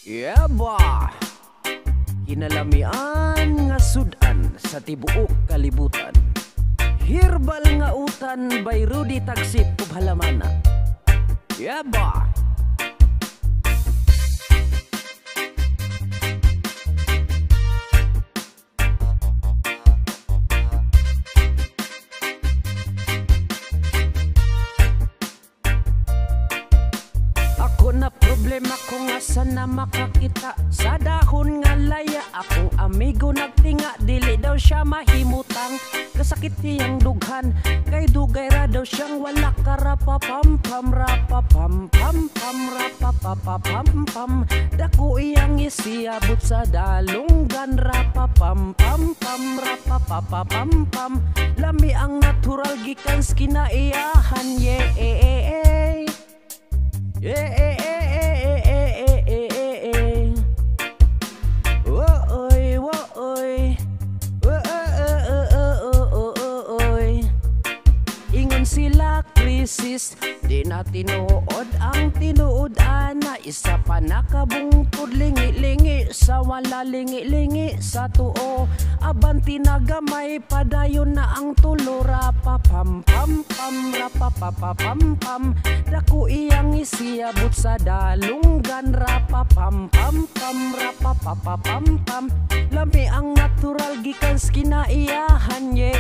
Yeah ba, kinalamian nga sudan sa tibuok kalibutan. Herbal nga utan by Rudy Tagsip ug halamana. Yeah ba. Na problema ko nga sana makakita sa dahon nga laya. Akong amigo nagtinga, dili daw siya mahimutang. Kasakit niyang dughan, kay dugay ra daw siyang wala karapapam-pam, rapapam-pam-pam, rapapapapam-pam. Dako iyang isiabot sa dalunggan, rapapam-pam-pam, rapapapapam-pam. Lami ang natural gikan skinaiyahan, yeah, yeah, ingon sila krisis, di na tinuod ang tinuod ana. Isa pa nakabungtod, lingi-lingi sa wala, lingi-lingi sa tuo. Abanti na gamay, padayon na ang tulo. Rapapam-pam-pam, rapapapapam-pam. Dako iyang isiabot sa dalunggan, rapapam-pam-pam, rapapapapam-pam. Lami ang natural gikan skinaiyahan, yeah,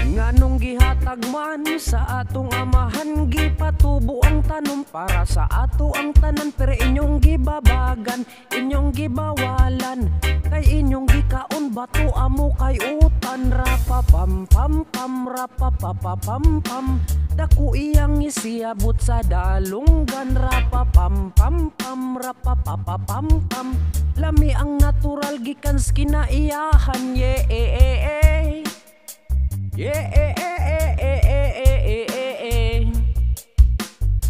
nganong gihatag man sa atong amahan, gipatubo ang tanom para sa ato ang tanan. Pero inyong gibabagan, inyong gibawalan, kay inyong gikaon bato amo kay utan. Rapapam-pam-pam, rapapapapam-pam. Dako iyang isiabot sa dalunggan, rapapam-pam-pam, rapapapapam-pam. Lami ang natural gikan skinaiyahan, yeah, yeah,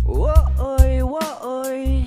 woy, woy,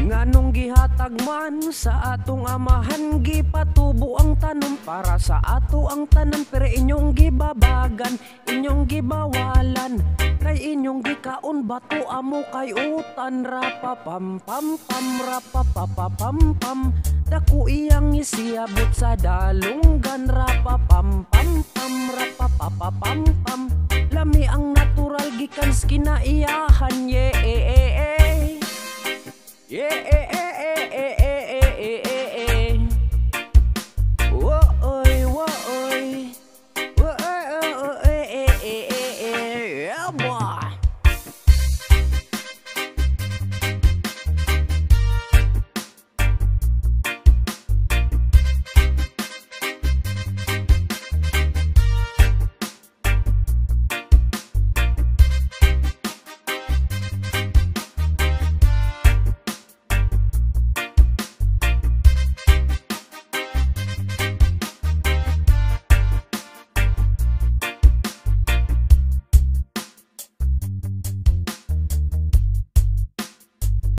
nganong gihatag man sa atong amahan, gipatubo ang tanom para sa ato ang tanan. Pero inyong gibabagan, inyong gibawalan, kay inyong gikaon bato amo kay utan. Rapapam-pam-pam, rapapapapam-pam. Dako iyang isiabot sa dalunggan, rapapam-pam-pam, rapapapapam-pam. Lami ang natural gikan skinaiyahan, yeah,